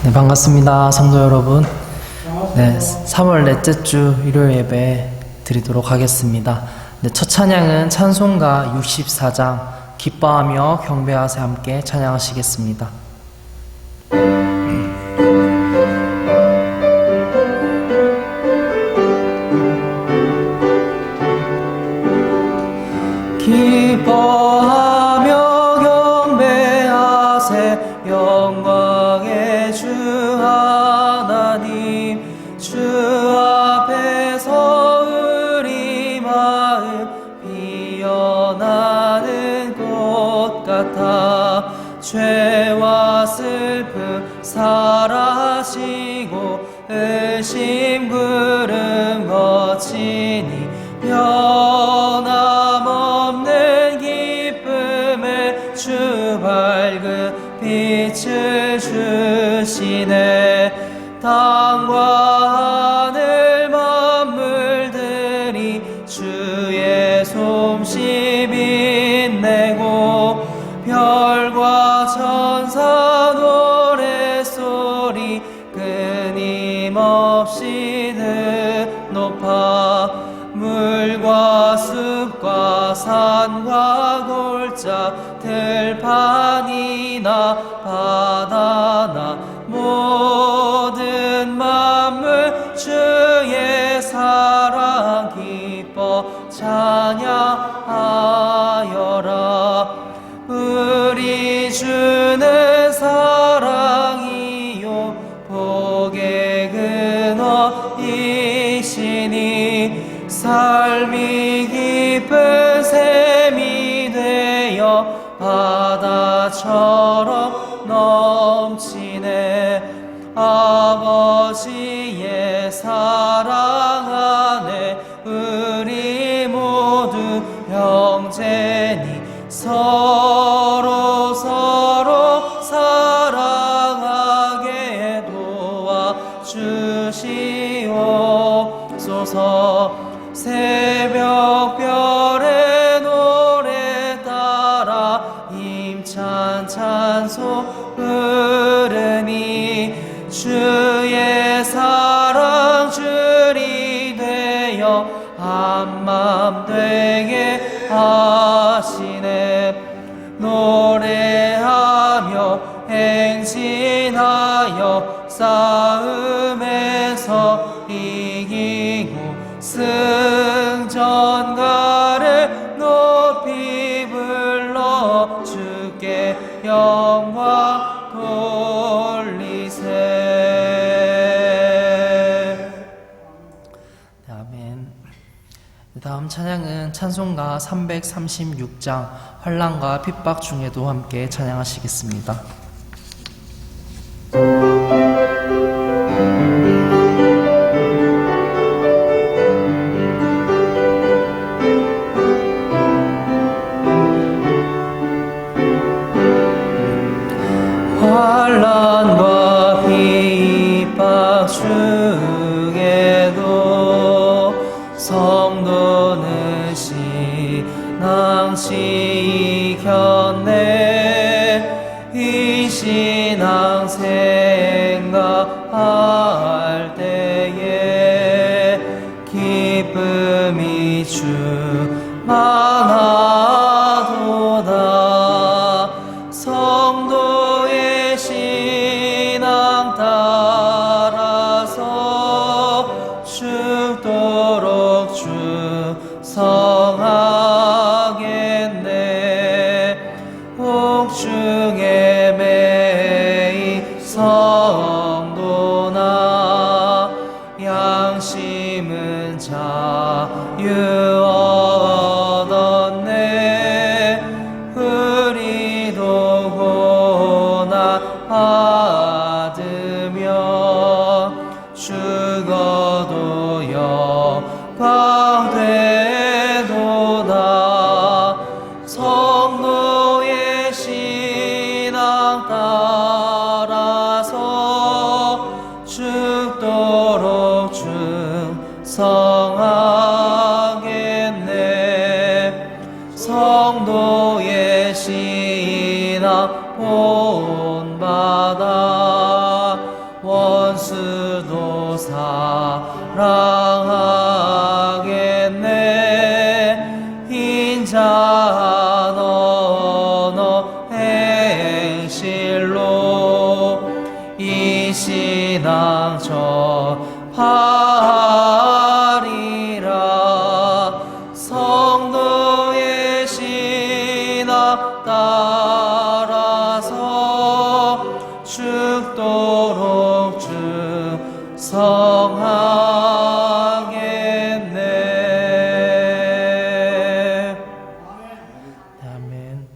네, 반갑습니다. 성도 여러분. 네, 3월 넷째 주 일요일 예배 드리도록 하겠습니다. 네, 첫 찬양은 찬송가 64장 기뻐하며 경배하세 함께 찬양하시겠습니다. 기뻐하며 경배하세 영광의 주 하나님, 주 앞에서 우리 마음 피어나는 꽃 같아 죄와 슬픔 사라지고 의심 구름 거치니 변함없는 기쁨에 주 밝은 빛을 주시네. 땅과 하늘 만물들이 주의 솜씨 빛내고 별과 천사 노랫소리 끊임없이 높아 물과 숲과 산과 골짜 들판이나 바다나 모든 만물 주의 사랑 기뻐 찬양하여라. 우리 주는 사랑이요 복의 근원이시니 삶이 깊은 샘이 되어 바다처럼 넘치네. 아버지의 사랑 안에 우리 모두 형제니 서로 사랑하게 도와주시옵소서. 새벽별의 노래 따라 힘찬 찬송 부르니 주의 사랑 줄이 되어 한맘 되게 하시네. 노래하며 행진하여 싸움에서 이기고 승전가를 높이 불러 주께 영광 돌리세. 네, 아멘. 다음 찬양은 찬송가 336장 환난과 핍박 중에도 함께 찬양하시겠습니다. 환난과 핍박 중에도 성도는 신앙시 이겼네. 이 신앙 생각할 때에 기쁨이 충만하도다. 성도의 신앙 따라서 죽도록 충성하겠네. 복중에 매이 성도나 양심은 자유 얻었네. 우리도 고난 받으며 죽어도 영광 되도다. 성도의 신앙 따라서 죽도록 충성하겠네. 성도의 신앙 본받아 따라서 죽도록 충성하겠네. 아멘.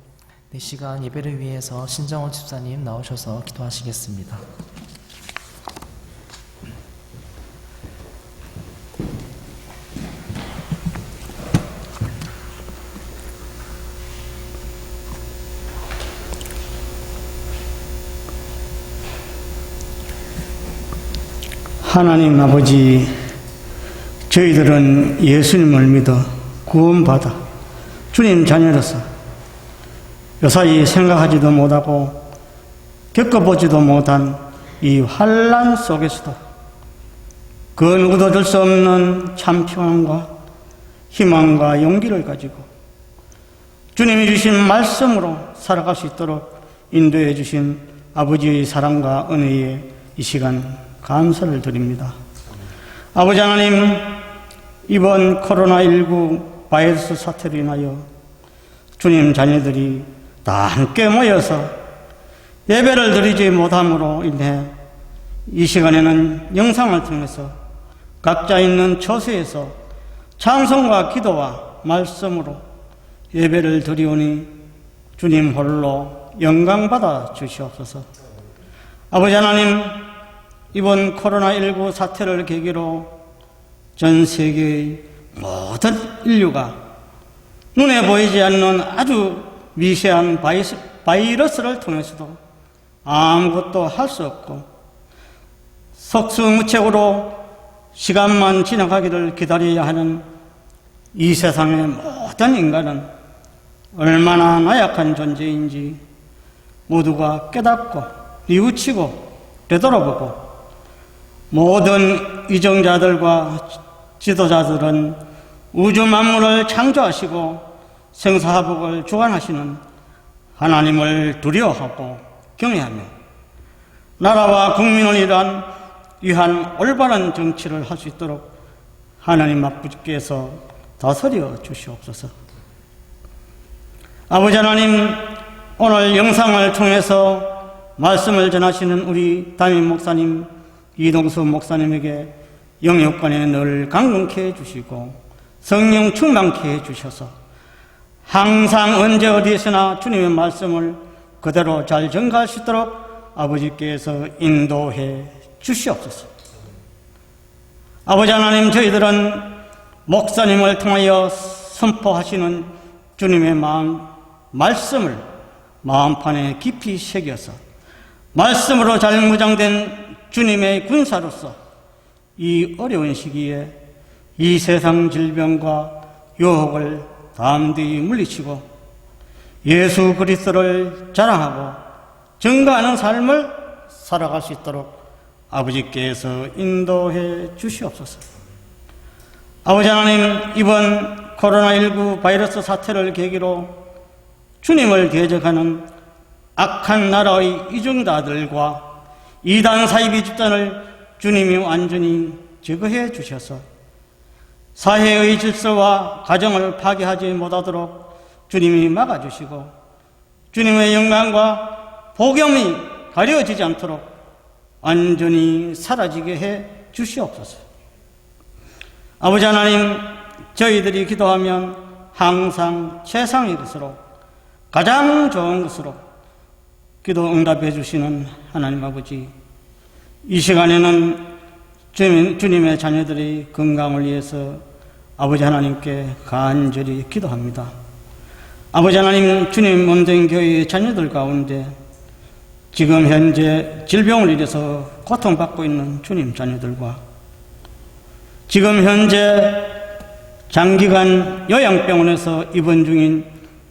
이 시간 예배를 위해서 신정원 집사님 나오셔서 기도하시겠습니다. 하나님 아버지, 저희들은 예수님을 믿어 구원받아 주님 자녀로서 요사이 생각하지도 못하고 겪어보지도 못한 이 환난 속에서도 그 누구도 줄 수 없는 참 평안과 희망과 용기를 가지고 주님이 주신 말씀으로 살아갈 수 있도록 인도해 주신 아버지의 사랑과 은혜에 이 시간 감사를 드립니다. 아버지 하나님, 이번 코로나19 바이러스 사태로 인하여 주님 자녀들이 다 함께 모여서 예배를 드리지 못함으로 인해 이 시간에는 영상을 통해서 각자 있는 처소에서 찬송과 기도와 말씀으로 예배를 드리오니 주님 홀로 영광받아 주시옵소서. 아버지 하나님, 이번 코로나19 사태를 계기로 전 세계의 모든 인류가 눈에 보이지 않는 아주 미세한 바이러스를 통해서도 아무것도 할 수 없고 속수무책으로 시간만 지나가기를 기다려야 하는 이 세상의 모든 인간은 얼마나 나약한 존재인지 모두가 깨닫고 뉘우치고 되돌아보고 모든 위정자들과 지도자들은 우주 만물을 창조하시고 생사화복을 주관하시는 하나님을 두려워하고 경외하며 나라와 국민을 위한 올바른 정치를 할 수 있도록 하나님 아버지께서 다스려 주시옵소서. 아버지 하나님, 오늘 영상을 통해서 말씀을 전하시는 우리 담임 목사님 이동수 목사님에게 영역관에 늘 강건케 해주시고 성령 충만케 해주셔서 항상 언제 어디에서나 주님의 말씀을 그대로 잘 전가할 수 있도록 아버지께서 인도해 주시옵소서. 아버지 하나님, 저희들은 목사님을 통하여 선포하시는 주님의 말씀을 마음판에 깊이 새겨서 말씀으로 잘 무장된 주님의 군사로서 이 어려운 시기에 이 세상 질병과 유혹을 담대히 물리치고 예수 그리스도를 자랑하고 증거하는 삶을 살아갈 수 있도록 아버지께서 인도해 주시옵소서. 아버지 하나님, 이번 코로나19 바이러스 사태를 계기로 주님을 대적하는 악한 나라의 이중자들과 이단 사이비 집단을 주님이 완전히 제거해 주셔서 사회의 질서와 가정을 파괴하지 못하도록 주님이 막아주시고 주님의 영광과 복음이 가려지지 않도록 완전히 사라지게 해 주시옵소서. 아버지 하나님, 저희들이 기도하면 항상 최상의 것으로 가장 좋은 것으로 기도 응답해 주시는 하나님 아버지, 이 시간에는 주님의 자녀들의 건강을 위해서 아버지 하나님께 간절히 기도합니다. 아버지 하나님, 주님 몸된 교회의 자녀들 가운데 지금 현재 질병을 인해서 고통받고 있는 주님 자녀들과 지금 현재 장기간 요양병원에서 입원 중인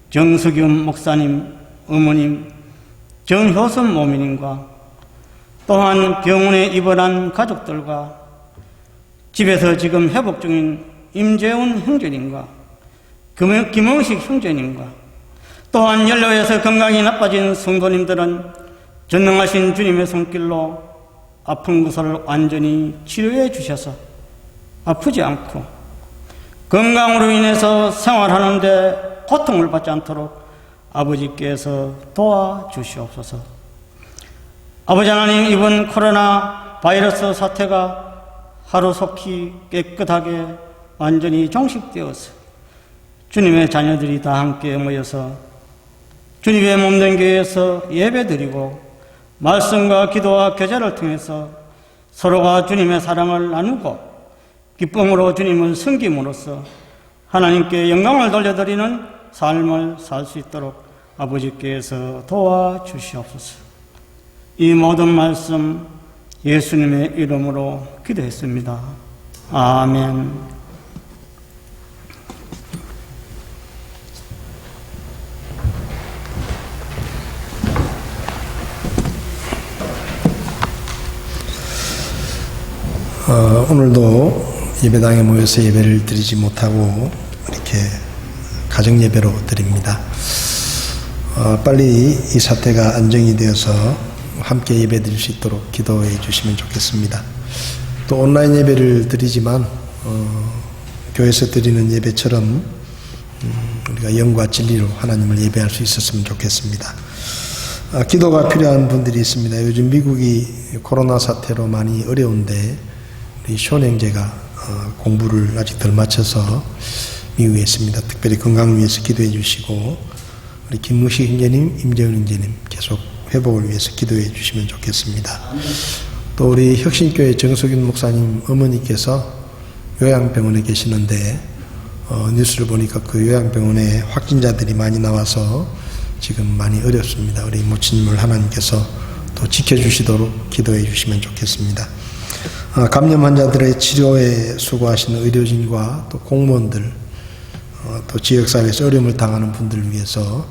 정석윤 목사님, 어머님, 정효선 모민님과 또한 병원에 입원한 가족들과 집에서 지금 회복 중인 임재훈 형제님과 김홍식 형제님과 또한 연로에서 건강이 나빠진 성도님들은 전능하신 주님의 손길로 아픈 것을 완전히 치료해 주셔서 아프지 않고 건강으로 인해서 생활하는데 고통을 받지 않도록 아버지께서 도와주시옵소서. 아버지 하나님, 이번 코로나 바이러스 사태가 하루속히 깨끗하게 완전히 종식되어서 주님의 자녀들이 다 함께 모여서 주님의 몸된 교회에서 예배드리고 말씀과 기도와 교제를 통해서 서로가 주님의 사랑을 나누고 기쁨으로 주님을 섬김으로써 하나님께 영광을 돌려드리는 삶을 살 수 있도록 아버지께서 도와주시옵소서. 이 모든 말씀 예수님의 이름으로 기도했습니다. 아멘. 오늘도 예배당에 모여서 예배를 드리지 못하고 이렇게 가정 예배로 드립니다. 빨리 이 사태가 안정이 되어서 함께 예배 드릴 수 있도록 기도해 주시면 좋겠습니다. 또 온라인 예배를 드리지만 교회에서 드리는 예배처럼 우리가 영과 진리로 하나님을 예배할 수 있었으면 좋겠습니다. 기도가 필요한 분들이 있습니다. 요즘 미국이 코로나 사태로 많이 어려운데 우리 쇼 형제가 공부를 아직 덜 마쳐서 미국에 있습니다. 특별히 건강을 위해서 기도해 주시고 우리 김무식 형제님, 임재훈 형제님 계속 회복을 위해서 기도해 주시면 좋겠습니다. 또 우리 혁신교회 정석윤 목사님 어머니께서 요양병원에 계시는데 뉴스를 보니까 그 요양병원에 확진자들이 많이 나와서 지금 많이 어렵습니다. 우리 모친님을 하나님께서 또 지켜주시도록 기도해 주시면 좋겠습니다. 감염 환자들의 치료에 수고하시는 의료진과 또 공무원들, 또 지역사회에서 어려움을 당하는 분들을 위해서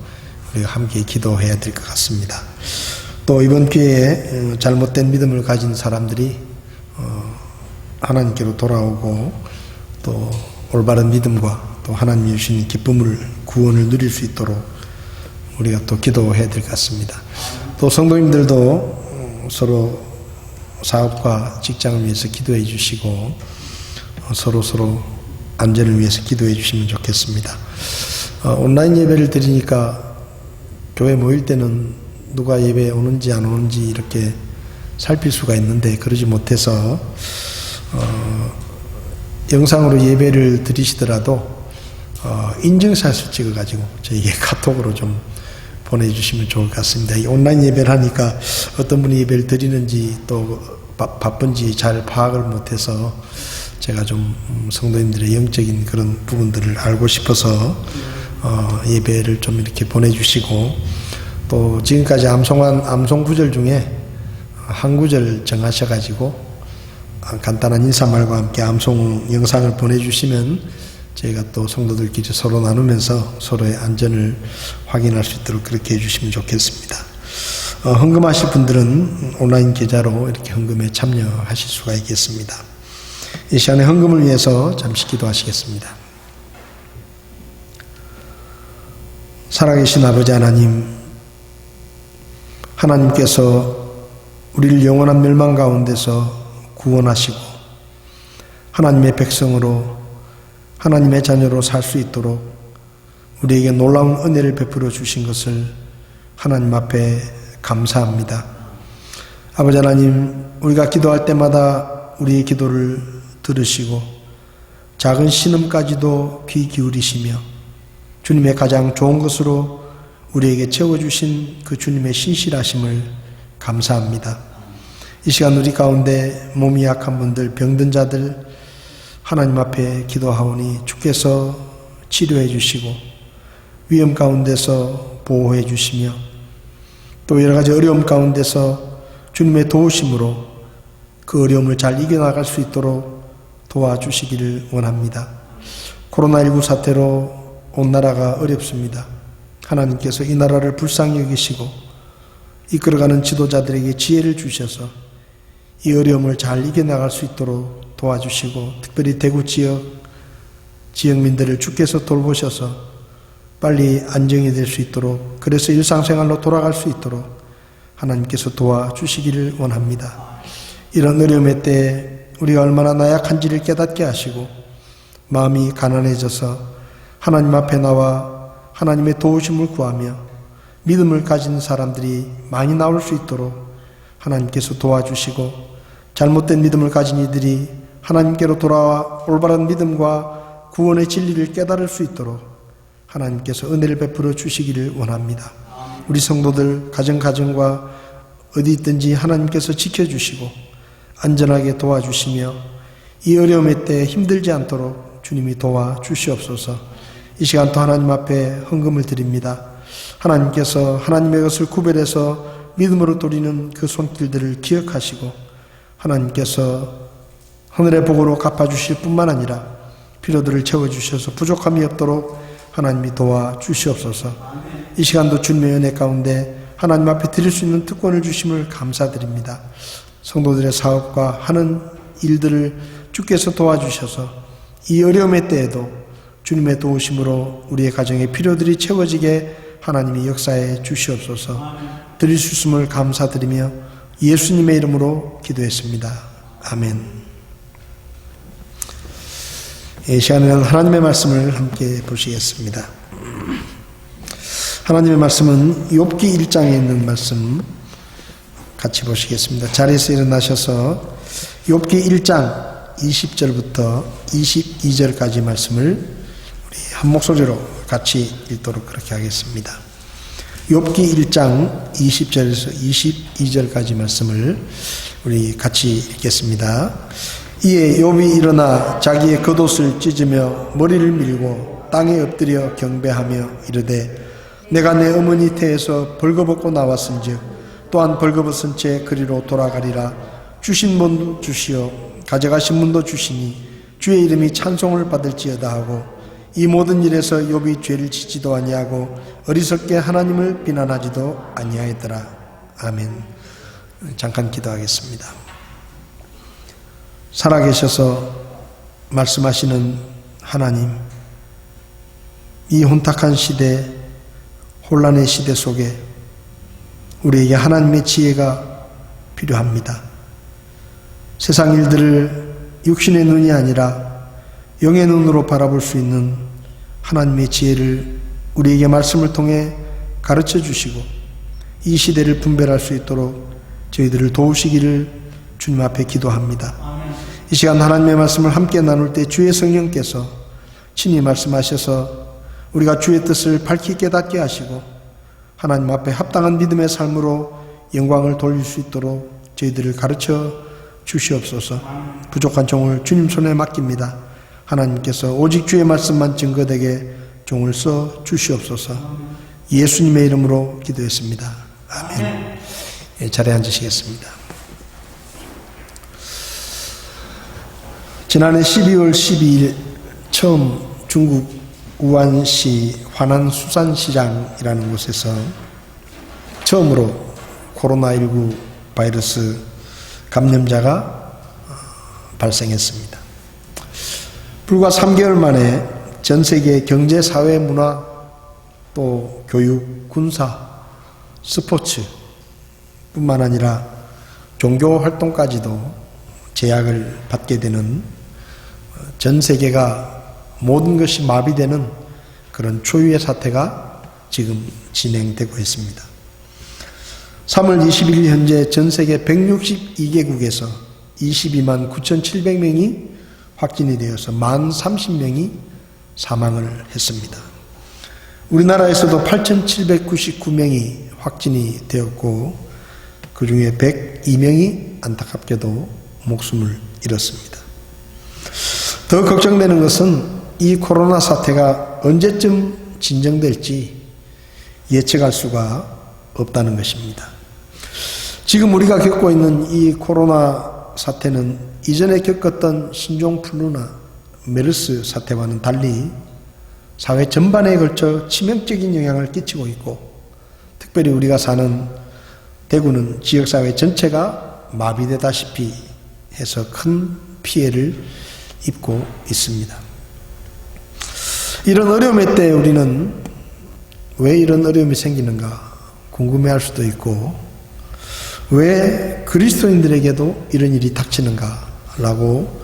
우리가 함께 기도해야 될 것 같습니다. 또 이번 기회에 잘못된 믿음을 가진 사람들이 하나님께로 돌아오고 또 올바른 믿음과 또 하나님이 주시는 기쁨을, 구원을 누릴 수 있도록 우리가 또 기도해야 될 것 같습니다. 또 성도님들도 서로 사업과 직장을 위해서 기도해 주시고 서로 안전을 위해서 기도해 주시면 좋겠습니다. 온라인 예배를 드리니까 교회 모일 때는 누가 예배에 오는지 안 오는지 이렇게 살필 수가 있는데 그러지 못해서 영상으로 예배를 드리시더라도 인증샷을 찍어가지고 저에게 카톡으로 좀 보내주시면 좋을 것 같습니다. 이 온라인 예배를 하니까 어떤 분이 예배를 드리는지 또 바쁜지 잘 파악을 못해서 제가 좀 성도님들의 영적인 그런 부분들을 알고 싶어서 예배를 좀 이렇게 보내주시고 또 지금까지 암송한 암송 구절 중에 한 구절 정하셔가지고 간단한 인사말과 함께 암송 영상을 보내주시면 저희가 또 성도들끼리 서로 나누면서 서로의 안전을 확인할 수 있도록 그렇게 해주시면 좋겠습니다. 헌금하실 분들은 온라인 계좌로 이렇게 헌금에 참여하실 수가 있겠습니다. 이 시간에 헌금을 위해서 잠시 기도하시겠습니다. 살아계신 아버지 하나님, 하나님께서 우리를 영원한 멸망 가운데서 구원하시고 하나님의 백성으로 하나님의 자녀로 살 수 있도록 우리에게 놀라운 은혜를 베풀어 주신 것을 하나님 앞에 감사합니다. 아버지 하나님, 우리가 기도할 때마다 우리의 기도를 들으시고 작은 신음까지도 귀 기울이시며 주님의 가장 좋은 것으로 우리에게 채워주신 그 주님의 신실하심을 감사합니다. 이 시간 우리 가운데 몸이 약한 분들, 병든 자들 하나님 앞에 기도하오니 주께서 치료해 주시고 위험 가운데서 보호해 주시며 또 여러 가지 어려움 가운데서 주님의 도우심으로 그 어려움을 잘 이겨나갈 수 있도록 도와주시기를 원합니다. 코로나19 사태로 온 나라가 어렵습니다. 하나님께서 이 나라를 불쌍히 여기시고 이끌어가는 지도자들에게 지혜를 주셔서 이 어려움을 잘 이겨나갈 수 있도록 도와주시고 특별히 대구 지역민들을 주께서 돌보셔서 빨리 안정이 될 수 있도록 그래서 일상생활로 돌아갈 수 있도록 하나님께서 도와주시기를 원합니다. 이런 어려움의 때에 우리가 얼마나 나약한지를 깨닫게 하시고 마음이 가난해져서 하나님 앞에 나와 하나님의 도우심을 구하며 믿음을 가진 사람들이 많이 나올 수 있도록 하나님께서 도와주시고, 잘못된 믿음을 가진 이들이 하나님께로 돌아와 올바른 믿음과 구원의 진리를 깨달을 수 있도록 하나님께서 은혜를 베풀어 주시기를 원합니다. 우리 성도들 가정과 어디 있든지 하나님께서 지켜주시고 안전하게 도와주시며 이 어려움의 때 힘들지 않도록 주님이 도와주시옵소서. 이 시간 또 하나님 앞에 헌금을 드립니다. 하나님께서 하나님의 것을 구별해서 믿음으로 돌리는 그 손길들을 기억하시고 하나님께서 하늘의 복으로 갚아주실 뿐만 아니라 필요들을 채워주셔서 부족함이 없도록 하나님이 도와주시옵소서. 이 시간도 주님의 은혜 가운데 하나님 앞에 드릴 수 있는 특권을 주심을 감사드립니다. 성도들의 사업과 하는 일들을 주께서 도와주셔서 이 어려움의 때에도 주님의 도우심으로 우리의 가정의 필요들이 채워지게 하나님이 역사해 주시옵소서. 드릴 수 있음을 감사드리며 예수님의 이름으로 기도했습니다. 아멘. 이 시간에는 하나님의 말씀을 함께 보시겠습니다. 하나님의 말씀은 욥기 1장에 있는 말씀 같이 보시겠습니다. 자리에서 일어나셔서 욥기 1장 20절부터 22절까지 말씀을 우리 한 목소리로 같이 읽도록 그렇게 하겠습니다. 욥기 1장 20절에서 22절까지 말씀을 우리 같이 읽겠습니다. 이에 욥이 일어나 자기의 겉옷을 찢으며 머리를 밀고 땅에 엎드려 경배하며 이르되 내가 내 어머니 태에서 벌거벗고 나왔은즉 또한 벌거벗은 채 그리로 돌아가리라. 주신 분도 주시어 가져가신 분도 주시니 주의 이름이 찬송을 받을지어다 하고 이 모든 일에서 욥이 죄를 짓지도 아니하고 어리석게 하나님을 비난하지도 아니하였더라. 아멘. 잠깐 기도하겠습니다. 살아계셔서 말씀하시는 하나님, 이 혼탁한 시대, 혼란의 시대 속에 우리에게 하나님의 지혜가 필요합니다. 세상 일들을 육신의 눈이 아니라 영의 눈으로 바라볼 수 있는 하나님의 지혜를 우리에게 말씀을 통해 가르쳐 주시고 이 시대를 분별할 수 있도록 저희들을 도우시기를 주님 앞에 기도합니다. 이 시간 하나님의 말씀을 함께 나눌 때 주의 성령께서 친히 말씀하셔서 우리가 주의 뜻을 밝히 깨닫게 하시고 하나님 앞에 합당한 믿음의 삶으로 영광을 돌릴 수 있도록 저희들을 가르쳐 주시옵소서. 부족한 종을 주님 손에 맡깁니다. 하나님께서 오직 주의 말씀만 증거되게 종을 써 주시옵소서. 예수님의 이름으로 기도했습니다. 아멘. 예, 자리에 앉으시겠습니다. 지난해 12월 12일 처음 중국 우한시 화난수산시장이라는 곳에서 처음으로 코로나19 바이러스 감염자가 발생했습니다. 불과 3개월 만에 전 세계 경제, 사회, 문화, 또 교육, 군사, 스포츠 뿐만 아니라 종교 활동까지도 제약을 받게 되는 전 세계가 모든 것이 마비되는 그런 초유의 사태가 지금 진행되고 있습니다. 3월 20일 현재 전 세계 162개국에서 22만 9,700명이 확진이 되어서 1030명이 사망을 했습니다. 우리나라에서도 8,799명이 확진이 되었고 그 중에 102명이 안타깝게도 목숨을 잃었습니다. 더 걱정되는 것은 이 코로나 사태가 언제쯤 진정될지 예측할 수가 없다는 것입니다. 지금 우리가 겪고 있는 이 코로나 사태는 이전에 겪었던 신종플루나 메르스 사태와는 달리 사회 전반에 걸쳐 치명적인 영향을 끼치고 있고 특별히 우리가 사는 대구는 지역사회 전체가 마비되다시피 해서 큰 피해를 입고 있습니다. 이런 어려움의 때 우리는 왜 이런 어려움이 생기는가 궁금해할 수도 있고 왜 그리스도인들에게도 이런 일이 닥치는가 라고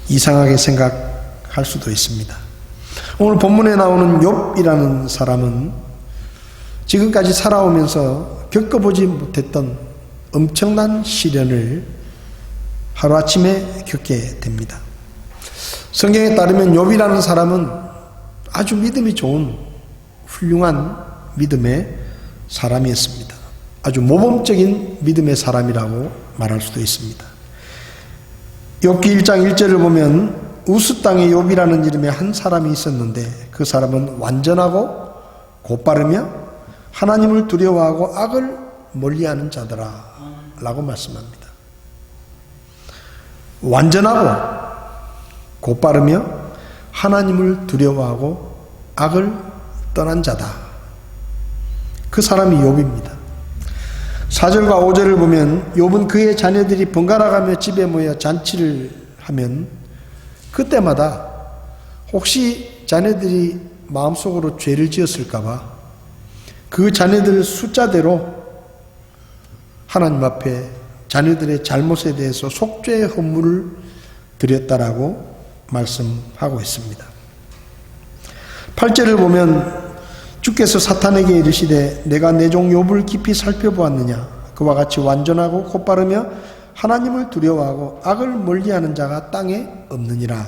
이상하게 생각할 수도 있습니다. 오늘 본문에 나오는 욥이라는 사람은 지금까지 살아오면서 겪어보지 못했던 엄청난 시련을 하루아침에 겪게 됩니다. 성경에 따르면 욥이라는 사람은 아주 믿음이 좋은 훌륭한 믿음의 사람이었습니다. 아주 모범적인 믿음의 사람이라고 말할 수도 있습니다. 욥기 1장 1절을 보면 우스 땅에 욥이라는 이름의 한 사람이 있었는데 그 사람은 완전하고 곧바르며 하나님을 두려워하고 악을 멀리하는 자더라 라고 말씀합니다. 완전하고 곧바르며 하나님을 두려워하고 악을 떠난 자다. 그 사람이 욥입니다. 4절과 5절을 보면 욥은 그의 자녀들이 번갈아가며 집에 모여 잔치를 하면 그때마다 혹시 자녀들이 마음속으로 죄를 지었을까봐 그 자녀들 숫자대로 하나님 앞에 자녀들의 잘못에 대해서 속죄의 헌물을 드렸다라고 말씀하고 있습니다. 8절을 보면 주께서 사탄에게 이르시되 내가 내 종 욥을 깊이 살펴보았느냐 그와 같이 완전하고 곧바르며 하나님을 두려워하고 악을 멀리하는 자가 땅에 없느니라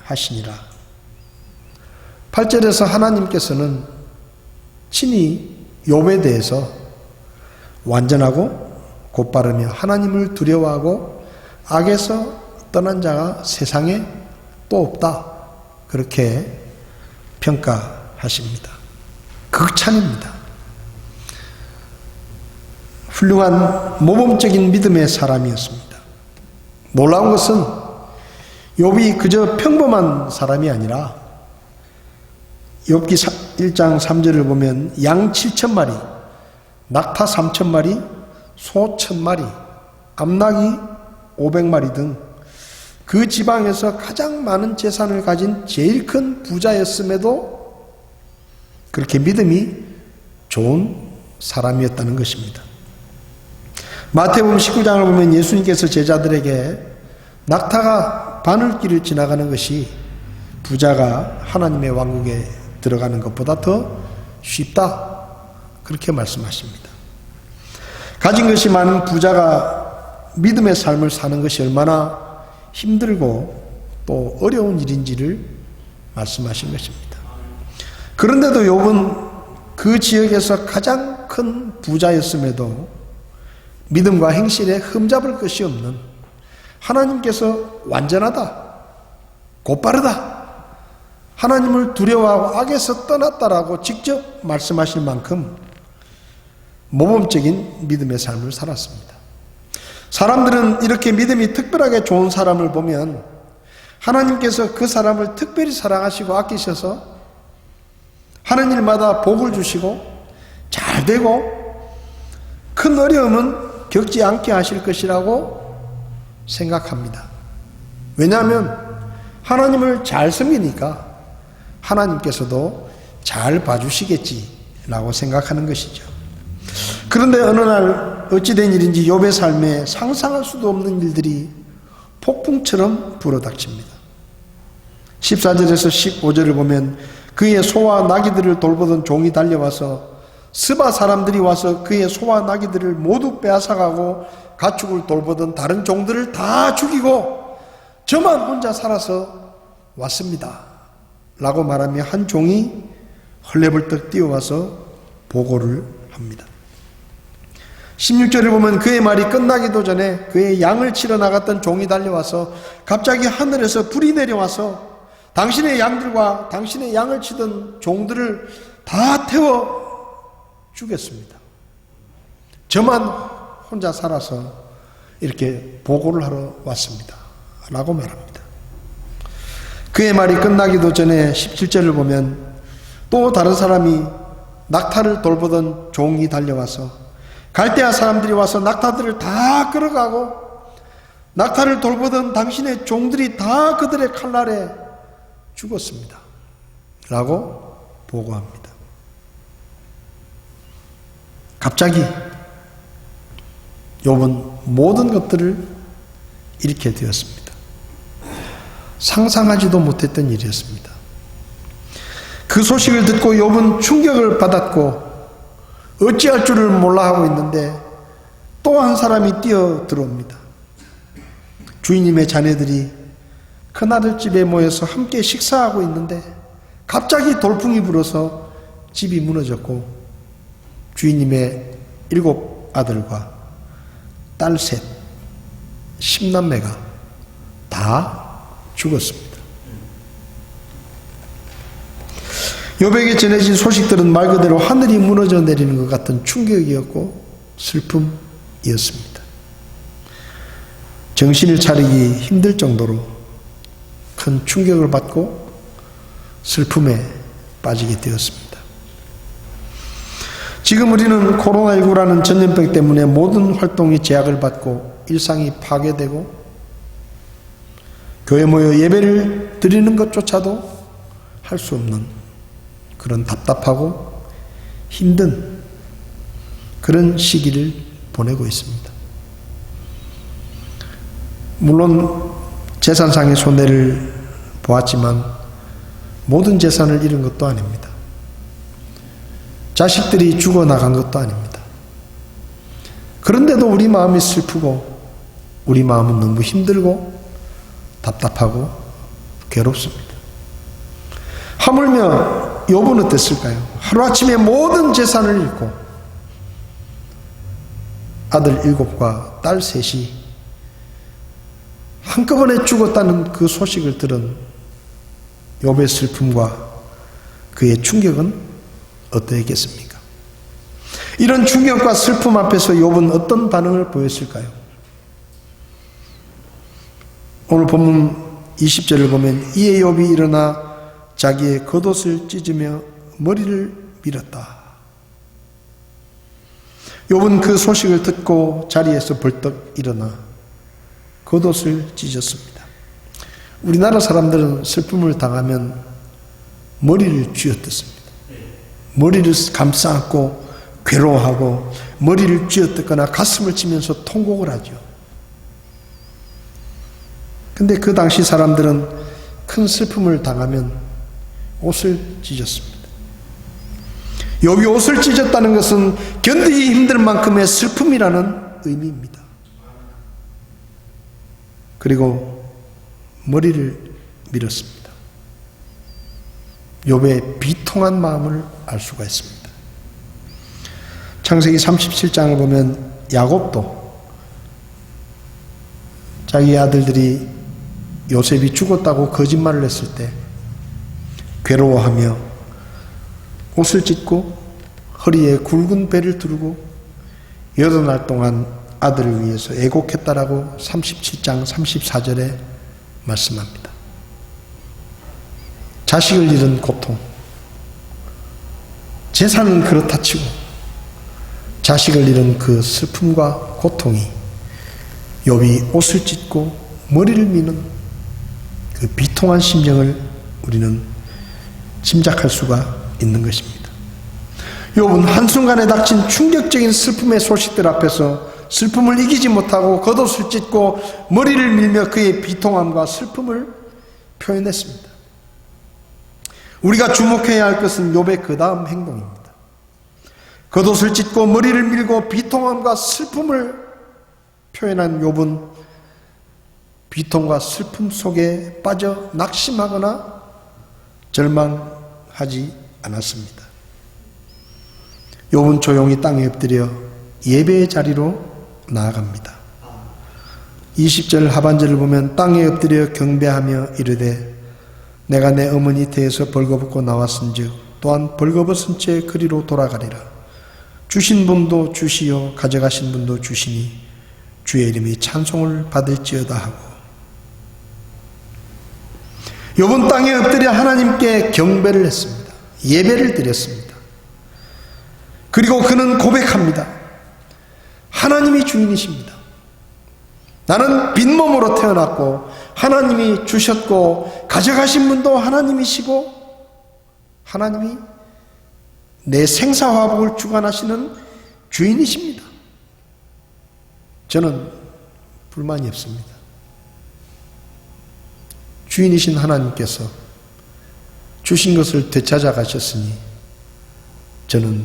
하시니라. 8절에서 하나님께서는 친히 욥에 대해서 완전하고 곧바르며 하나님을 두려워하고 악에서 떠난 자가 세상에 또 없다 그렇게 평가하십니다. 극찬입니다. 훌륭한 모범적인 믿음의 사람이었습니다. 놀라운 것은 욥이 그저 평범한 사람이 아니라 욥기 1장 3절을 보면 양 7,000마리, 낙타 3,000마리, 소 1,000마리, 암나귀 500마리 등 그 지방에서 가장 많은 재산을 가진 제일 큰 부자였음에도 그렇게 믿음이 좋은 사람이었다는 것입니다. 마태복음 19장을 보면 예수님께서 제자들에게 낙타가 바늘길을 지나가는 것이 부자가 하나님의 왕국에 들어가는 것보다 더 쉽다 그렇게 말씀하십니다. 가진 것이 많은 부자가 믿음의 삶을 사는 것이 얼마나 힘들고 또 어려운 일인지를 말씀하신 것입니다. 그런데도 욥은 그 지역에서 가장 큰 부자였음에도 믿음과 행실에 흠잡을 것이 없는 하나님께서 완전하다, 곧바르다, 하나님을 두려워하고 악에서 떠났다라고 직접 말씀하실 만큼 모범적인 믿음의 삶을 살았습니다. 사람들은 이렇게 믿음이 특별하게 좋은 사람을 보면 하나님께서 그 사람을 특별히 사랑하시고 아끼셔서 하는 일마다 복을 주시고 잘 되고 큰 어려움은 겪지 않게 하실 것이라고 생각합니다. 왜냐하면 하나님을 잘 섬기니까 하나님께서도 잘 봐주시겠지라고 생각하는 것이죠. 그런데 어느 날 어찌된 일인지 욥의 삶에 상상할 수도 없는 일들이 폭풍처럼 불어닥칩니다. 14절에서 15절을 보면 그의 소와 나귀들을 돌보던 종이 달려와서 스바 사람들이 와서 그의 소와 나귀들을 모두 빼앗아가고 가축을 돌보던 다른 종들을 다 죽이고 저만 혼자 살아서 왔습니다 라고 말하며 한 종이 헐레벌떡 뛰어와서 보고를 합니다. 16절을 보면 그의 말이 끝나기도 전에 그의 양을 치러 나갔던 종이 달려와서 갑자기 하늘에서 불이 내려와서 당신의 양들과 당신의 양을 치던 종들을 다 태워 죽였습니다. 저만 혼자 살아서 이렇게 보고를 하러 왔습니다 라고 말합니다. 그의 말이 끝나기도 전에 17절을 보면 또 다른 사람이 낙타를 돌보던 종이 달려와서 갈대아 사람들이 와서 낙타들을 다 끌어가고 낙타를 돌보던 당신의 종들이 다 그들의 칼날에 죽었습니다 라고 보고합니다. 갑자기 욥은 모든 것들을 잃게 되었습니다. 상상하지도 못했던 일이었습니다. 그 소식을 듣고 욥은 충격을 받았고 어찌할 줄을 몰라 하고 있는데 또 한 사람이 뛰어 들어옵니다. 주인님의 자녀들이 큰아들 집에 모여서 함께 식사하고 있는데 갑자기 돌풍이 불어서 집이 무너졌고 주인님의 7 아들과 딸 셋, 10남매가 다 죽었습니다. 욥에게 전해진 소식들은 말 그대로 하늘이 무너져 내리는 것 같은 충격이었고 슬픔이었습니다. 정신을 차리기 힘들 정도로 큰 충격을 받고 슬픔에 빠지게 되었습니다. 지금 우리는 코로나19라는 전염병 때문에 모든 활동이 제약을 받고 일상이 파괴되고 교회 모여 예배를 드리는 것조차도 할 수 없는 그런 답답하고 힘든 그런 시기를 보내고 있습니다. 물론 재산상의 손해를 보았지만 모든 재산을 잃은 것도 아닙니다. 자식들이 죽어나간 것도 아닙니다. 그런데도 우리 마음이 슬프고 우리 마음은 너무 힘들고 답답하고 괴롭습니다. 하물며 욥은 어땠을까요? 하루아침에 모든 재산을 잃고 아들 7과 딸 3이 한꺼번에 죽었다는 그 소식을 들은 욥의 슬픔과 그의 충격은 어떠했겠습니까? 이런 충격과 슬픔 앞에서 욥은 어떤 반응을 보였을까요? 오늘 본문 20절을 보면 이에 욥이 일어나 자기의 겉옷을 찢으며 머리를 밀었다. 욥은 그 소식을 듣고 자리에서 벌떡 일어나 겉옷을 찢었습니다. 우리나라 사람들은 슬픔을 당하면 머리를 쥐어뜯습니다. 머리를 감싸 안고 괴로워하고 머리를 쥐어뜯거나 가슴을 치면서 통곡을 하죠. 근데 그 당시 사람들은 큰 슬픔을 당하면 옷을 찢었습니다. 욥이 옷을 찢었다는 것은 견디기 힘들 만큼의 슬픔이라는 의미입니다. 그리고 머리를 밀었습니다. 욥의 비통한 마음을 알 수가 있습니다. 창세기 37장을 보면 야곱도 자기 아들들이 요셉이 죽었다고 거짓말을 했을 때 괴로워하며 옷을 찢고 허리에 굵은 배를 두르고 8날 동안 아들을 위해서 애곡했다라고 37장 34절에 말씀합니다. 자식을 잃은 고통, 재산은 그렇다 치고 자식을 잃은 그 슬픔과 고통이 욥이 옷을 찢고 머리를 미는 그 비통한 심정을 우리는 짐작할 수가 있는 것입니다. 욥은 한순간에 닥친 충격적인 슬픔의 소식들 앞에서 슬픔을 이기지 못하고 겉옷을 찢고 머리를 밀며 그의 비통함과 슬픔을 표현했습니다. 우리가 주목해야 할 것은 욥의 그 다음 행동입니다. 겉옷을 찢고 머리를 밀고 비통함과 슬픔을 표현한 욥은 비통과 슬픔 속에 빠져 낙심하거나 절망하지 않았습니다. 욥은 조용히 땅에 엎드려 예배의 자리로 나아갑니다. 20절 하반절을 보면 땅에 엎드려 경배하며 이르되 내가 내 어머니 태에서 벌거벗고 나왔은즉 또한 벌거벗은 채 그리로 돌아가리라. 주신 분도 주시요 가져가신 분도 주시니 주의 이름이 찬송을 받을지어다 하고 욥은 땅에 엎드려 하나님께 경배를 했습니다. 예배를 드렸습니다. 그리고 그는 고백합니다. 하나님이 주인이십니다. 나는 빈몸으로 태어났고 하나님이 주셨고 가져가신 분도 하나님이시고 하나님이 내 생사화복을 주관하시는 주인이십니다. 저는 불만이 없습니다. 주인이신 하나님께서 주신 것을 되찾아 가셨으니 저는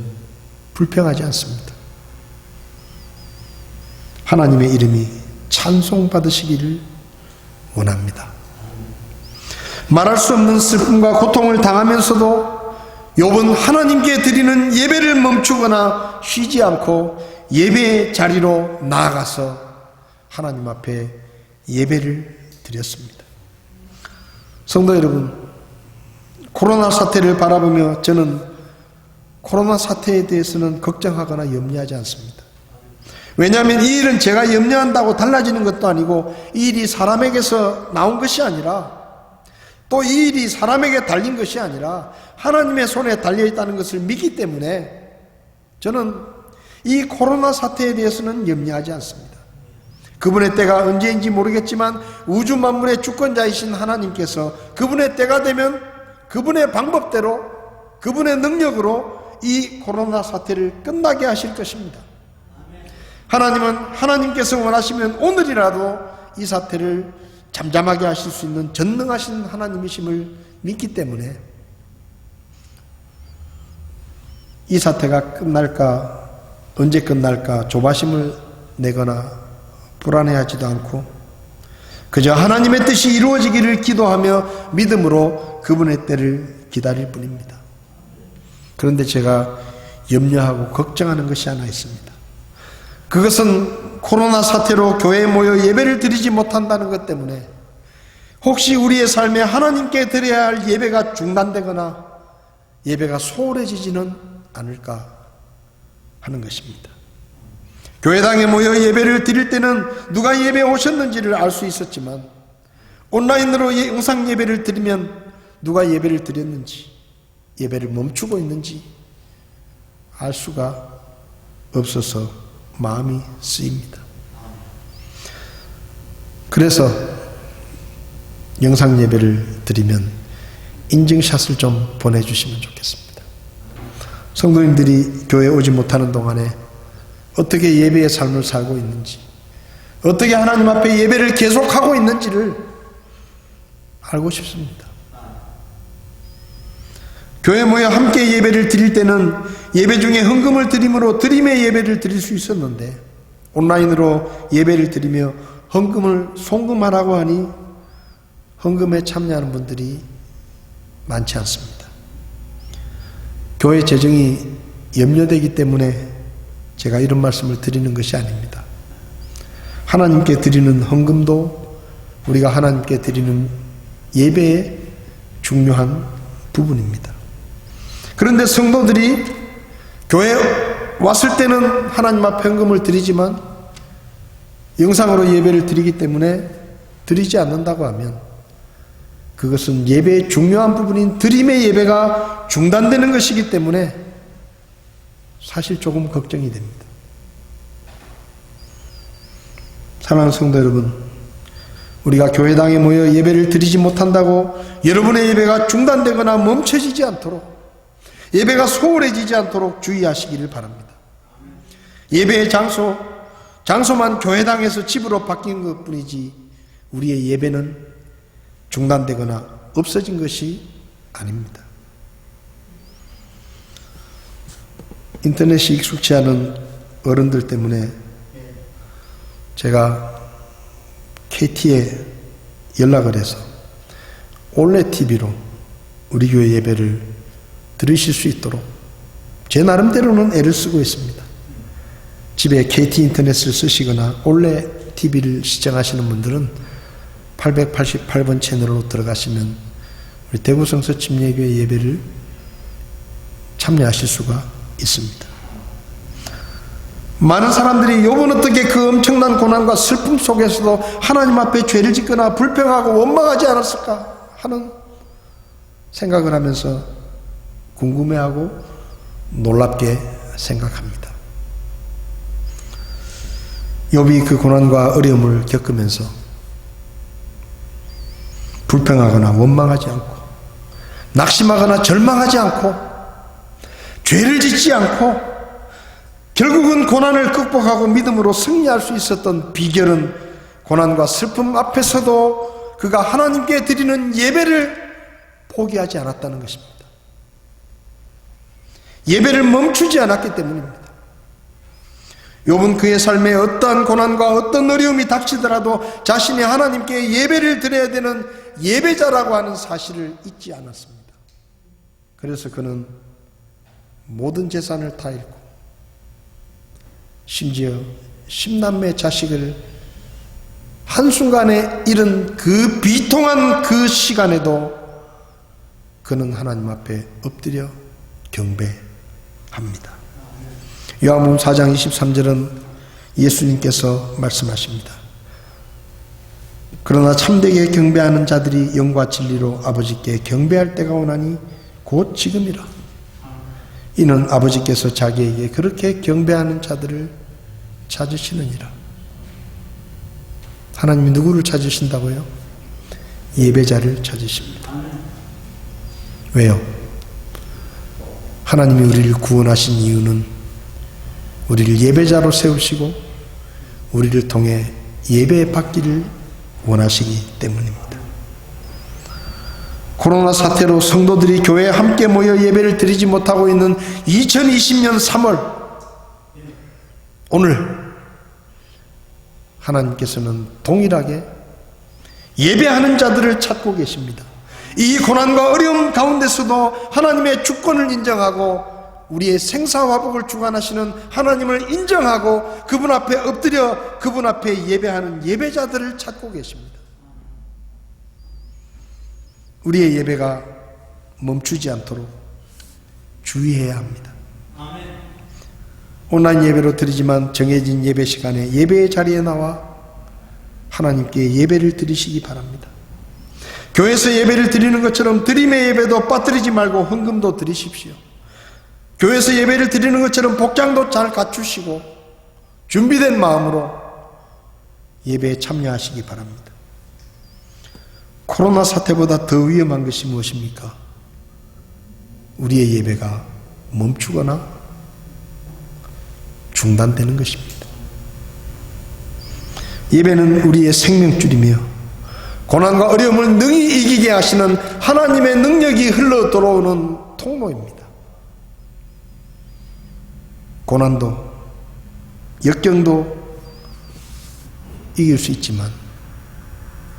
불평하지 않습니다. 하나님의 이름이 찬송받으시기를 원합니다. 말할 수 없는 슬픔과 고통을 당하면서도 욥은 하나님께 드리는 예배를 멈추거나 쉬지 않고 예배의 자리로 나아가서 하나님 앞에 예배를 드렸습니다. 성도 여러분, 코로나 사태를 바라보며 저는 코로나 사태에 대해서는 걱정하거나 염려하지 않습니다. 왜냐하면 이 일은 제가 염려한다고 달라지는 것도 아니고 이 일이 사람에게서 나온 것이 아니라 또 이 일이 사람에게 달린 것이 아니라 하나님의 손에 달려있다는 것을 믿기 때문에 저는 이 코로나 사태에 대해서는 염려하지 않습니다. 그분의 때가 언제인지 모르겠지만 우주 만물의 주권자이신 하나님께서 그분의 때가 되면 그분의 방법대로 그분의 능력으로 이 코로나 사태를 끝나게 하실 것입니다. 하나님은 하나님께서 원하시면 오늘이라도 이 사태를 잠잠하게 하실 수 있는 전능하신 하나님이심을 믿기 때문에 이 사태가 끝날까 언제 끝날까 조바심을 내거나 불안해하지도 않고 그저 하나님의 뜻이 이루어지기를 기도하며 믿음으로 그분의 때를 기다릴 뿐입니다. 그런데 제가 염려하고 걱정하는 것이 하나 있습니다. 그것은 코로나 사태로 교회에 모여 예배를 드리지 못한다는 것 때문에 혹시 우리의 삶에 하나님께 드려야 할 예배가 중단되거나 예배가 소홀해지지는 않을까 하는 것입니다. 교회당에 모여 예배를 드릴 때는 누가 예배에 오셨는지를 알 수 있었지만 온라인으로 영상 예배를 드리면 누가 예배를 드렸는지 예배를 멈추고 있는지 알 수가 없어서 마음이 쓰입니다. 그래서 영상 예배를 드리면 인증샷을 좀 보내주시면 좋겠습니다. 성도님들이 교회에 오지 못하는 동안에 어떻게 예배의 삶을 살고 있는지, 어떻게 하나님 앞에 예배를 계속하고 있는지를 알고 싶습니다. 교회에 모여 함께 예배를 드릴 때는 예배 중에 헌금을 드림으로 드림의 예배를 드릴 수 있었는데 온라인으로 예배를 드리며 헌금을 송금하라고 하니 헌금에 참여하는 분들이 많지 않습니다. 교회 재정이 염려되기 때문에 제가 이런 말씀을 드리는 것이 아닙니다. 하나님께 드리는 헌금도 우리가 하나님께 드리는 예배의 중요한 부분입니다. 그런데 성도들이 교회에 왔을 때는 하나님 앞에 헌금을 드리지만 영상으로 예배를 드리기 때문에 드리지 않는다고 하면 그것은 예배의 중요한 부분인 드림의 예배가 중단되는 것이기 때문에 사실 조금 걱정이 됩니다. 사랑하는 성도 여러분, 우리가 교회당에 모여 예배를 드리지 못한다고 여러분의 예배가 중단되거나 멈춰지지 않도록 예배가 소홀해지지 않도록 주의하시기를 바랍니다. 예배의 장소만 교회당에서 집으로 바뀐 것 뿐이지 우리의 예배는 중단되거나 없어진 것이 아닙니다. 인터넷이 익숙치 않은 어른들 때문에 제가 KT에 연락을 해서 올레 TV로 우리 교회 예배를 들으실 수 있도록 제 나름대로는 애를 쓰고 있습니다. 집에 KT 인터넷을 쓰시거나 올레 TV를 시청하시는 분들은 888번 채널로 들어가시면 우리 대구 성서 침례교회 예배를 참여하실 수가 있습니다. 많은 사람들이 욥은 어떻게 그 엄청난 고난과 슬픔 속에서도 하나님 앞에 죄를 짓거나 불평하고 원망하지 않았을까 하는 생각을 하면서 궁금해하고 놀랍게 생각합니다. 욥이 그 고난과 어려움을 겪으면서 불평하거나 원망하지 않고 낙심하거나 절망하지 않고 죄를 짓지 않고 결국은 고난을 극복하고 믿음으로 승리할 수 있었던 비결은 고난과 슬픔 앞에서도 그가 하나님께 드리는 예배를 포기하지 않았다는 것입니다. 예배를 멈추지 않았기 때문입니다. 욥은 그의 삶에 어떠한 고난과 어떤 어려움이 닥치더라도 자신이 하나님께 예배를 드려야 되는 예배자라고 하는 사실을 잊지 않았습니다. 그래서 그는 모든 재산을 다 잃고 심지어 10남매 자식을 한순간에 잃은 그 비통한 그 시간에도 그는 하나님 앞에 엎드려 경배합니다. 요한복음 4장 23절은 예수님께서 말씀하십니다. 그러나 참되게 경배하는 자들이 영과 진리로 아버지께 경배할 때가 오나니 곧 지금이라. 이는 아버지께서 자기에게 그렇게 경배하는 자들을 찾으시느니라. 하나님이 누구를 찾으신다고요? 예배자를 찾으십니다. 왜요? 하나님이 우리를 구원하신 이유는 우리를 예배자로 세우시고 우리를 통해 예배 받기를 원하시기 때문입니다. 코로나 사태로 성도들이 교회에 함께 모여 예배를 드리지 못하고 있는 2020년 3월 오늘 하나님께서는 동일하게 예배하는 자들을 찾고 계십니다. 이 고난과 어려움 가운데서도 하나님의 주권을 인정하고 우리의 생사화복을 주관하시는 하나님을 인정하고 그분 앞에 엎드려 그분 앞에 예배하는 예배자들을 찾고 계십니다. 우리의 예배가 멈추지 않도록 주의해야 합니다. 온라인 예배로 드리지만 정해진 예배 시간에 예배의 자리에 나와 하나님께 예배를 드리시기 바랍니다. 교회에서 예배를 드리는 것처럼 드림의 예배도 빠뜨리지 말고 헌금도 드리십시오. 교회에서 예배를 드리는 것처럼 복장도 잘 갖추시고 준비된 마음으로 예배에 참여하시기 바랍니다. 코로나 사태보다 더 위험한 것이 무엇입니까? 우리의 예배가 멈추거나 중단되는 것입니다. 예배는 우리의 생명줄이며 고난과 어려움을 능히 이기게 하시는 하나님의 능력이 흘러 들어오는 통로입니다. 고난도 역경도 이길 수 있지만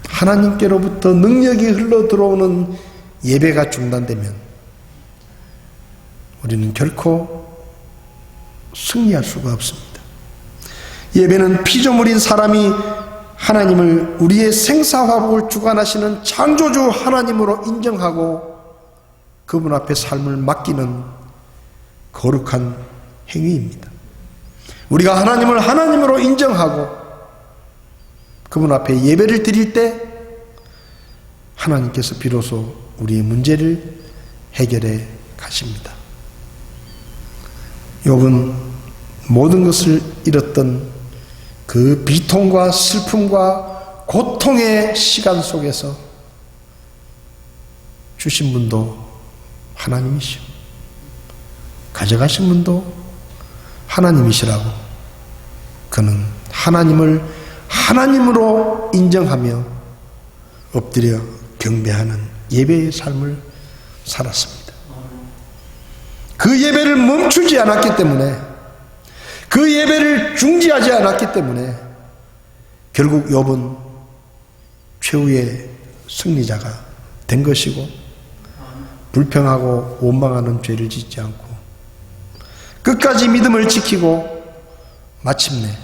하나님께로부터 능력이 흘러 들어오는 예배가 중단되면 우리는 결코 승리할 수가 없습니다. 예배는 피조물인 사람이 하나님을 우리의 생사화복을 주관하시는 창조주 하나님으로 인정하고 그분 앞에 삶을 맡기는 거룩한 행위입니다. 우리가 하나님을 하나님으로 인정하고 그분 앞에 예배를 드릴 때 하나님께서 비로소 우리의 문제를 해결해 가십니다. 욥은 모든 것을 잃었던 그 비통과 슬픔과 고통의 시간 속에서 주신 분도 하나님이시오. 가져가신 분도 하나님이시라고 그는 하나님을 하나님으로 인정하며 엎드려 경배하는 예배의 삶을 살았습니다. 그 예배를 멈추지 않았기 때문에 그 예배를 중지하지 않았기 때문에 결국 욥은 최후의 승리자가 된 것이고 불평하고 원망하는 죄를 짓지 않고 끝까지 믿음을 지키고 마침내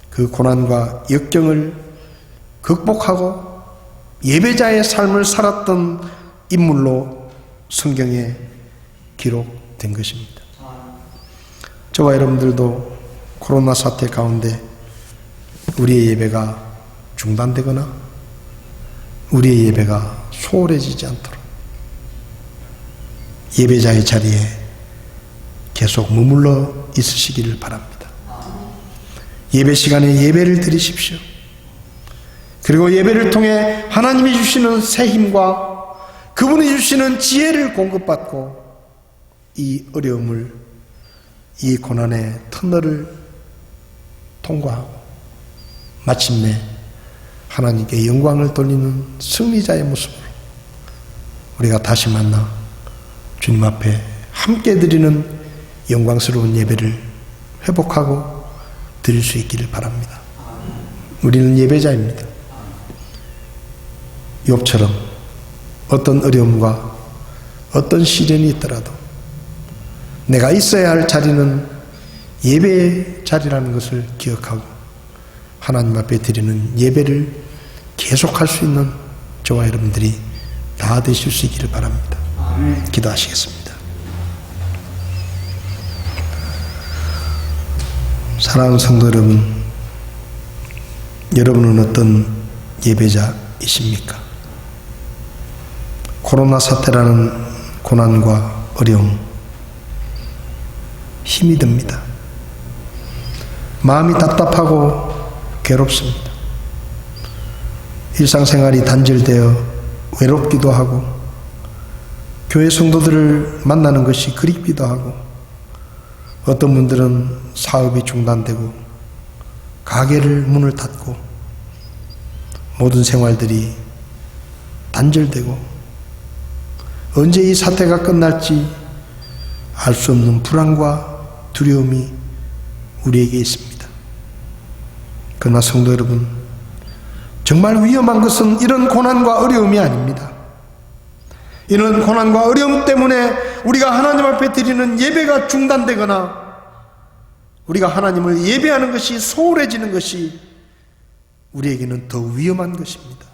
그 고난과 역경을 극복하고 예배자의 삶을 살았던 인물로 성경에 기록된 것입니다. 저와 여러분들도 코로나 사태 가운데 우리의 예배가 중단되거나 우리의 예배가 소홀해지지 않도록 예배자의 자리에 계속 머물러 있으시기를 바랍니다. 예배 시간에 예배를 드리십시오. 그리고 예배를 통해 하나님이 주시는 새 힘과 그분이 주시는 지혜를 공급받고 이 어려움을, 이 고난의 터널을 통과하고 마침내 하나님께 영광을 돌리는 승리자의 모습으로 우리가 다시 만나 주님 앞에 함께 드리는 영광스러운 예배를 회복하고 드릴 수 있기를 바랍니다. 우리는 예배자입니다. 욥처럼 어떤 어려움과 어떤 시련이 있더라도 내가 있어야 할 자리는 예배의 자리라는 것을 기억하고 하나님 앞에 드리는 예배를 계속할 수 있는 저와 여러분들이 다 되실 수 있기를 바랍니다. 기도하시겠습니다. 사랑하는 성도 여러분, 여러분은 어떤 예배자이십니까? 코로나 사태라는 고난과 어려움, 힘이 듭니다. 마음이 답답하고 괴롭습니다. 일상생활이 단절되어 외롭기도 하고 교회 성도들을 만나는 것이 그립기도 하고 어떤 분들은 사업이 중단되고 가게를 문을 닫고 모든 생활들이 단절되고 언제 이 사태가 끝날지 알 수 없는 불안과 두려움이 우리에게 있습니다. 그러나 성도 여러분, 정말 위험한 것은 이런 고난과 어려움이 아닙니다. 이런 고난과 어려움 때문에 우리가 하나님 앞에 드리는 예배가 중단되거나 우리가 하나님을 예배하는 것이 소홀해지는 것이 우리에게는 더 위험한 것입니다.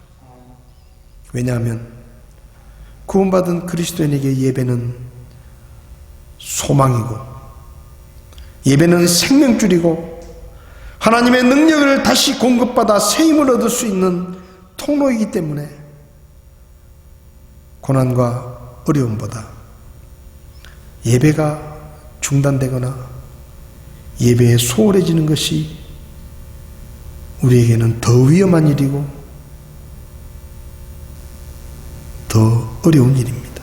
왜냐하면 구원받은 그리스도인에게 예배는 소망이고 예배는 생명줄이고 하나님의 능력을 다시 공급받아 새 힘을 얻을 수 있는 통로이기 때문에 고난과 어려움보다 예배가 중단되거나 예배에 소홀해지는 것이 우리에게는 더 위험한 일이고 더 어려운 일입니다.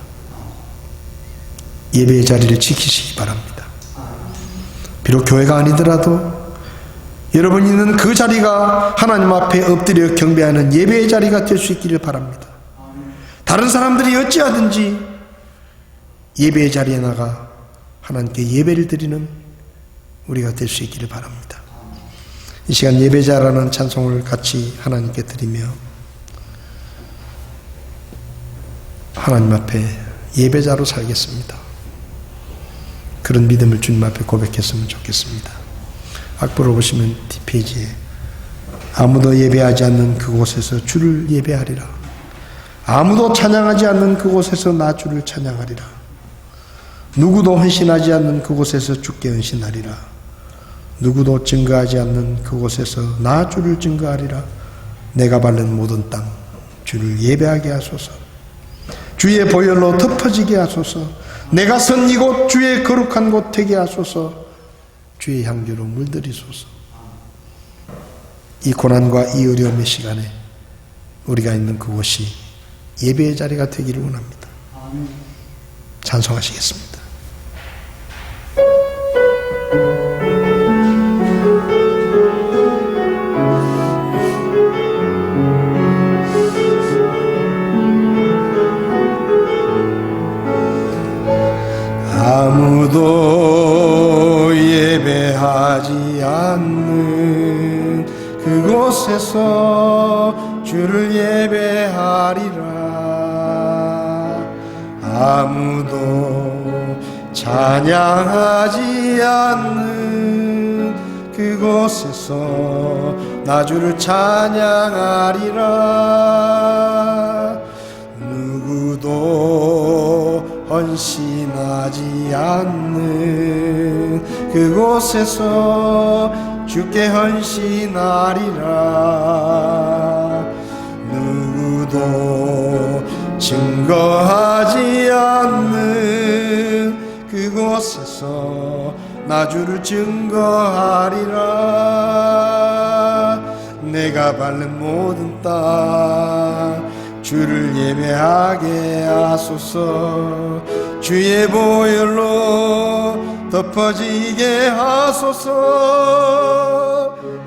예배의 자리를 지키시기 바랍니다. 비록 교회가 아니더라도 여러분이 있는 그 자리가 하나님 앞에 엎드려 경배하는 예배의 자리가 될 수 있기를 바랍니다. 다른 사람들이 어찌하든지 예배의 자리에 나가 하나님께 예배를 드리는 우리가 될 수 있기를 바랍니다. 이 시간 예배자라는 찬송을 같이 하나님께 드리며 하나님 앞에 예배자로 살겠습니다. 그런 믿음을 주님 앞에 고백했으면 좋겠습니다. 악보를 보시면 뒷페이지에 아무도 예배하지 않는 그곳에서 주를 예배하리라. 아무도 찬양하지 않는 그곳에서 나 주를 찬양하리라. 누구도 헌신하지 않는 그곳에서 주께 헌신하리라. 누구도 증거하지 않는 그곳에서 나 주를 증거하리라. 내가 밟는 모든 땅 주를 예배하게 하소서. 주의 보혈로 덮어지게 하소서. 내가 선 이곳 주의 거룩한 곳 되게 하소서. 주의 향기로 물들이소서. 이 고난과 이 어려움의 시간에 우리가 있는 그곳이 예배의 자리가 되기를 원합니다. 찬송하시겠습니다. 아무도 예배하지 않는 그곳에서 주를 예배하리라. 아무도 찬양하지 않는 그곳에서 나 주를 찬양하리라. 누구도 헌신하지 않는 그곳에서 주께 헌신하리라. 누구도 증거하지 않는 그곳에서 나 주를 증거하리라. 내가 밟는 모든 땅 주를 예배하게 하소서. 주의 보혈로 덮어지게 하소서.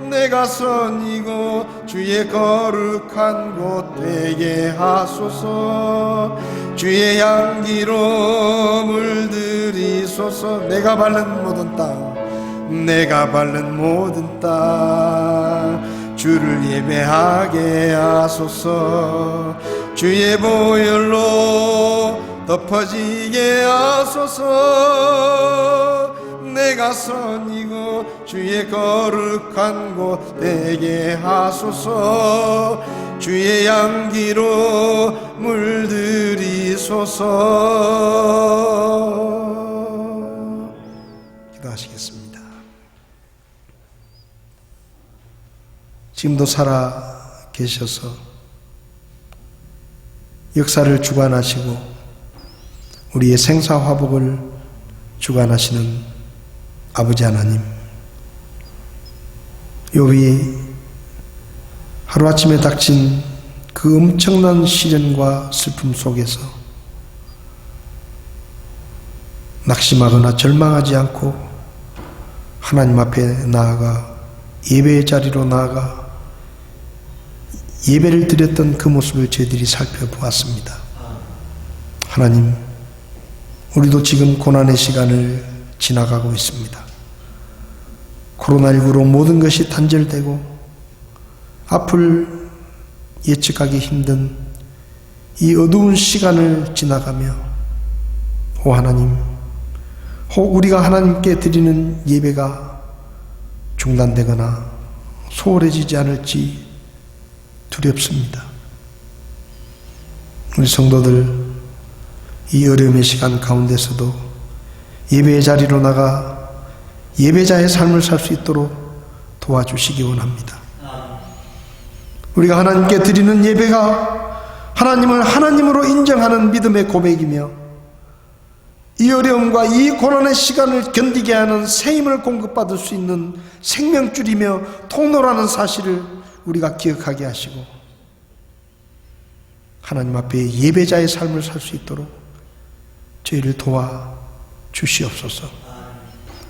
내가 선이고 주의 거룩한 곳 되게 하소서. 주의 향기로 물들이소서. 내가 밟는 모든 땅, 내가 밟는 모든 땅 주를 예배하게 하소서. 주의 보혈로 덮어지게 하소서. 내가 선이고 주의 거룩한 곳 되게 하소서. 주의 향기로 물들이소서. 기도하시겠습니다. 지금도 살아 계셔서 역사를 주관하시고 우리의 생사화복을 주관하시는 아버지 하나님, 욥이 하루아침에 닥친 그 엄청난 시련과 슬픔 속에서 낙심하거나 절망하지 않고 하나님 앞에 나아가 예배의 자리로 나아가 예배를 드렸던 그 모습을 저희들이 살펴보았습니다. 하나님, 우리도 지금 고난의 시간을 지나가고 있습니다. 코로나19로 모든 것이 단절되고 앞을 예측하기 힘든 이 어두운 시간을 지나가며 오 하나님, 혹 우리가 하나님께 드리는 예배가 중단되거나 소홀해지지 않을지 두렵습니다. 우리 성도들 이 어려움의 시간 가운데서도 예배의 자리로 나가 예배자의 삶을 살 수 있도록 도와주시기 원합니다. 우리가 하나님께 드리는 예배가 하나님을 하나님으로 인정하는 믿음의 고백이며 이 어려움과 이 고난의 시간을 견디게 하는 새 힘을 공급받을 수 있는 생명줄이며 통로라는 사실을 우리가 기억하게 하시고 하나님 앞에 예배자의 삶을 살 수 있도록 저희를 도와 주시옵소서.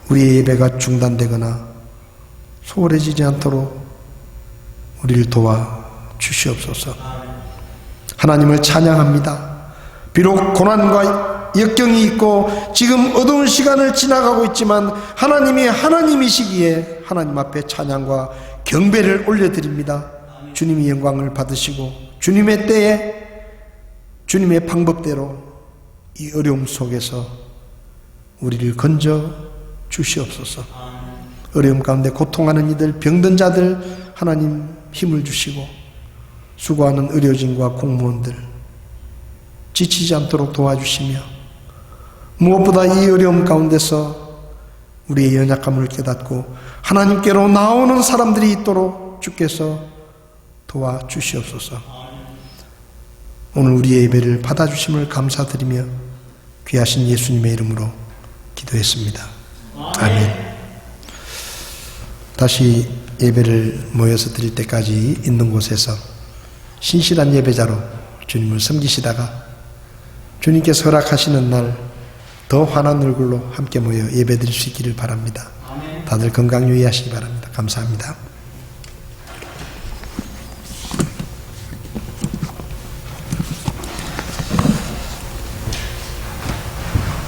우리의 예배가 중단되거나 소홀해지지 않도록 우리를 도와 주시옵소서. 하나님을 찬양합니다. 비록 고난과 역경이 있고 지금 어두운 시간을 지나가고 있지만 하나님이 하나님이시기에 하나님 앞에 찬양과 경배를 올려드립니다. 주님이 영광을 받으시고 주님의 때에 주님의 방법대로 이 어려움 속에서 우리를 건져 주시옵소서. 어려움 가운데 고통하는 이들, 병든 자들 하나님 힘을 주시고 수고하는 의료진과 공무원들 지치지 않도록 도와주시며 무엇보다 이 어려움 가운데서 우리의 연약함을 깨닫고 하나님께로 나오는 사람들이 있도록 주께서 도와주시옵소서. 오늘 우리의 예배를 받아주심을 감사드리며 귀하신 예수님의 이름으로 기도했습니다. 아멘. 다시 예배를 모여서 드릴 때까지 있는 곳에서 신실한 예배자로 주님을 섬기시다가 주님께서 허락하시는 날 더 환한 얼굴로 함께 모여 예배 드릴 수 있기를 바랍니다. 다들 건강 유의하시기 바랍니다. 감사합니다.